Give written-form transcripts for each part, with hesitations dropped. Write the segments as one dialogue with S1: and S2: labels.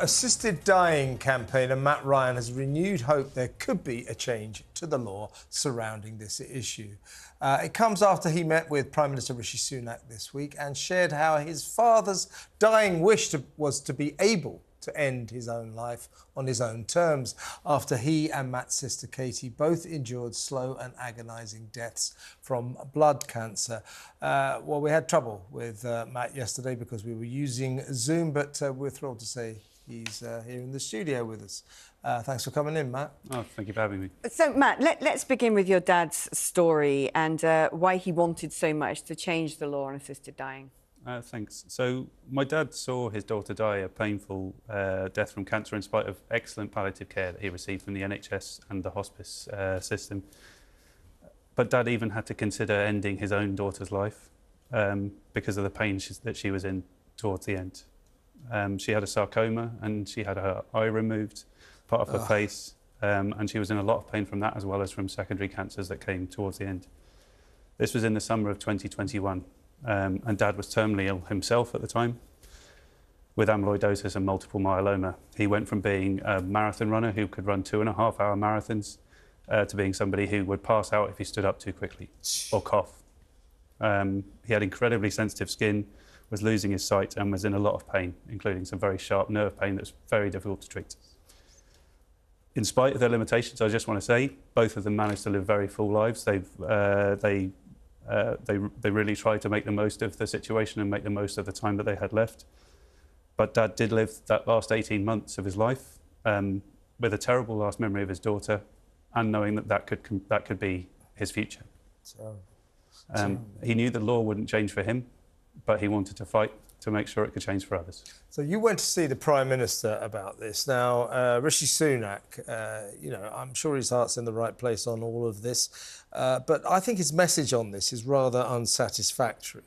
S1: Assisted dying campaigner Matt Ryan has renewed hope there could be a change to the law surrounding this issue. It comes after he met with Prime Minister Rishi Sunak this week and shared how his father's dying wish was to be able to end his own life on his own terms after he and Matt's sister Katie both endured slow and agonising deaths from blood cancer. Well, we had trouble with Matt yesterday because we were using Zoom, but we're thrilled to say he's here in the studio with us. Thanks for coming in, Matt.
S2: Oh, thank you for having me.
S3: So, Matt, let's begin with your dad's story and why he wanted so much to change the law on assisted dying.
S2: Thanks. So my dad saw his daughter die a painful death from cancer in spite of excellent palliative care that he received from the NHS and the hospice system. But Dad even had to consider ending his own daughter's life because of the pain that she was in towards the end. She had a sarcoma and she had her eye removed, part of her face, and she was in a lot of pain from that as well as from secondary cancers that came towards the end. This was in the summer of 2021. And Dad was terminally ill himself at the time with amyloidosis and multiple myeloma. He went from being a marathon runner who could run 2.5-hour marathons to being somebody who would pass out if he stood up too quickly or cough. He had incredibly sensitive skin, was losing his sight and was in a lot of pain, including some very sharp nerve pain that's very difficult to treat. In spite of their limitations, I just want to say, both of them managed to live very full lives. They really tried to make the most of the situation and make the most of the time that they had left. But Dad did live that last 18 months of his life with a terrible last memory of his daughter and knowing that could be his future. He knew the law wouldn't change for him, but he wanted to fight to make sure it could change for others.
S1: So you went to see the Prime Minister about this. Now, Rishi Sunak, I'm sure his heart's in the right place on all of this, but I think his message on this is rather unsatisfactory.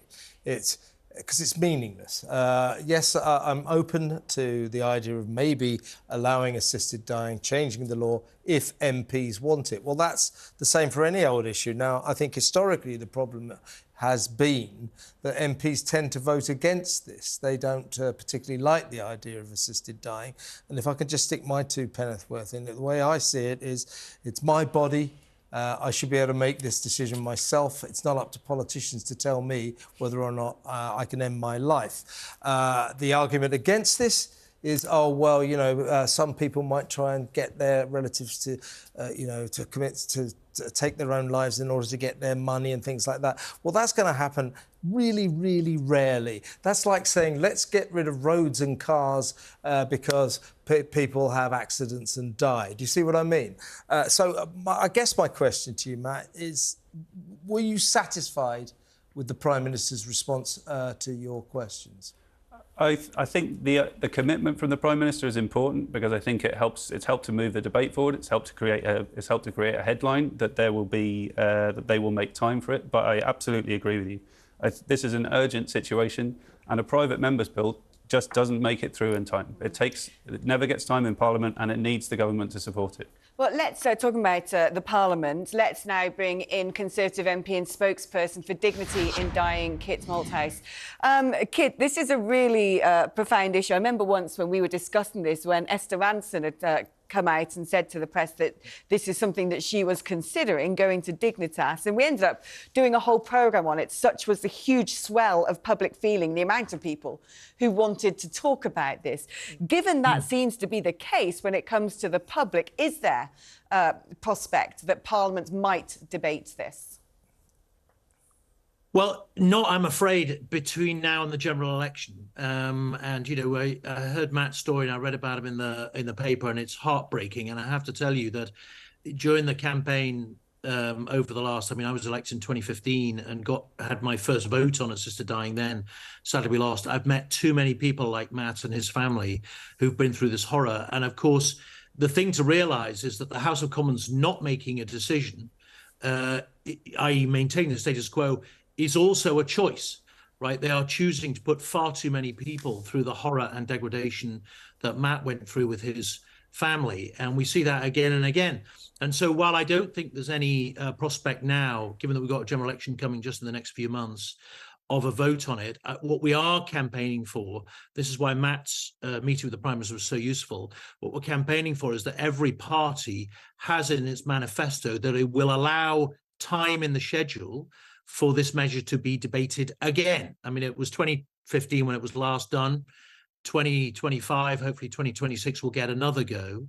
S1: Because it's meaningless. Yes, I'm open to the idea of maybe allowing assisted dying, changing the law if MPs want it. Well, that's the same for any old issue. Now, I think historically the problem has been that MPs tend to vote against this. They don't particularly like the idea of assisted dying. And if I can just stick my 2 penneth worth in it, the way I see it is it's my body. I should be able to make this decision myself. It's not up to politicians to tell me whether or not I can end my life. The argument against this is, some people might try and get their relatives to commit to take their own lives in order to get their money and things like that. Well, that's going to happen really, really rarely. That's like saying, let's get rid of roads and cars because people have accidents and die. Do you see what I mean? I guess my question to you, Matt, is were you satisfied with the Prime Minister's response to your questions?
S2: I think the commitment from the Prime Minister is important because I think it's helped to move the debate forward. It's helped to create a headline that there will be that they will make time for it. But I absolutely agree with you. This is an urgent situation, and a private member's bill just doesn't make it through in time. It never gets time in Parliament, and it needs the government to support it.
S3: Well, let's talking about the Parliament. Let's now bring in Conservative MP and spokesperson for Dignity in Dying, Kit Malthouse. Kit, this is a really profound issue. I remember once when we were discussing this, when Esther Ranson had come out and said to the press that this is something that she was considering, going to Dignitas, and we ended up doing a whole programme on it. Such was the huge swell of public feeling, the amount of people who wanted to talk about this. Given that seems to be the case when it comes to the public, is there a prospect that Parliament might debate this?
S4: Well, not, I'm afraid, between now and the general election. I heard Matt's story and I read about him in the paper, and it's heartbreaking. And I have to tell you that during the campaign over the last, I was elected in 2015 and had my first vote on assisted dying then. Sadly, we lost. I've met too many people like Matt and his family who've been through this horror. And of course, the thing to realise is that the House of Commons not making a decision, i.e. maintaining the status quo, is also a choice, right? They are choosing to put far too many people through the horror and degradation that Matt went through with his family. And we see that again and again. And so while I don't think there's any prospect now, given that we've got a general election coming just in the next few months, of a vote on it. What we are campaigning for, this is why Matt's meeting with the Prime Minister was so useful. What we're campaigning for is that every party has in its manifesto that it will allow time in the schedule for this measure to be debated again. I mean, it was 2015 when it was last done. 2025, hopefully 2026 will get another go,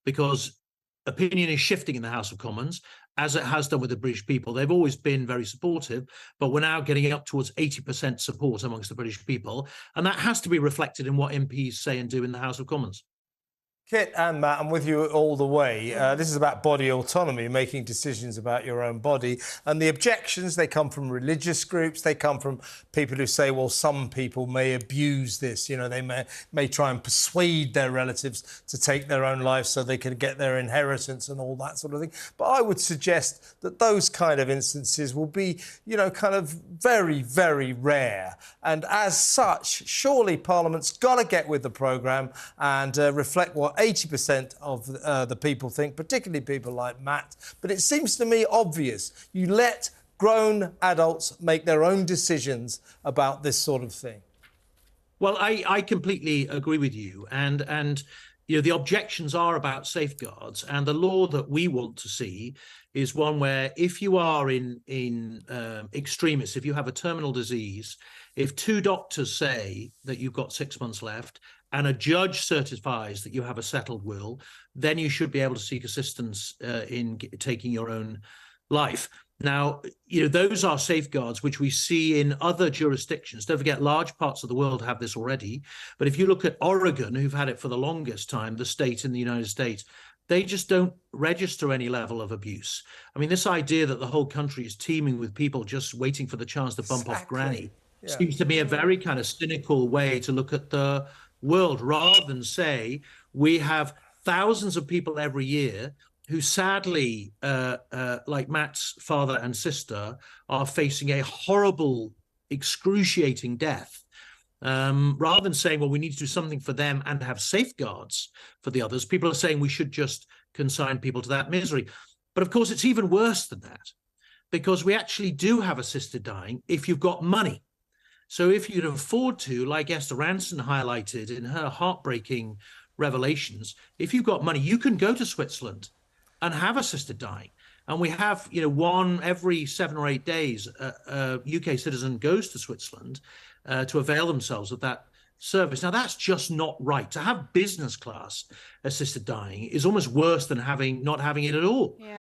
S4: because opinion is shifting in the House of Commons, as it has done with the British people. They've always been very supportive, but we're now getting up towards 80% support amongst the British people, and that has to be reflected in what MPs say and do in the House of Commons.
S1: Kit and Matt, I'm with you all the way. This is about body autonomy, making decisions about your own body. And the objections, they come from religious groups. They come from people who say, well, some people may abuse this. You know, they may try and persuade their relatives to take their own lives so they can get their inheritance and all that sort of thing. But I would suggest that those kind of instances will be, you know, kind of very, very rare. And as such, surely Parliament's got to get with the programme and reflect what 80% of the people think, particularly people like Matt. But it seems to me obvious. You let grown adults make their own decisions about this sort of thing.
S4: Well, I completely agree with you. And you know, the objections are about safeguards. And the law that we want to see is one where if you are in extremis, if you have a terminal disease, if two doctors say that you've got 6 months left, and a judge certifies that you have a settled will, then you should be able to seek assistance in taking your own life. Now, you know, those are safeguards which we see in other jurisdictions. Don't forget, large parts of the world have this already. But if you look at Oregon, who've had it for the longest time, the state in the United States, they just don't register any level of abuse. I mean, this idea that the whole country is teeming with people just waiting for the chance to bump off granny seems to me a very kind of cynical way to look at the world, rather than say we have thousands of people every year who sadly, like Matt's father and sister, are facing a horrible, excruciating death. Rather than saying, well, we need to do something for them and have safeguards for the others, people are saying we should just consign people to that misery. But of course, it's even worse than that, because we actually do have assisted dying if you've got money. So if you can afford to, like Esther Ranson highlighted in her heartbreaking revelations, if you've got money, you can go to Switzerland and have assisted dying. And we have, you know, one every 7 or 8 days, a UK citizen goes to Switzerland to avail themselves of that service. Now, that's just not right. To have business class assisted dying is almost worse than not having it at all. Yeah.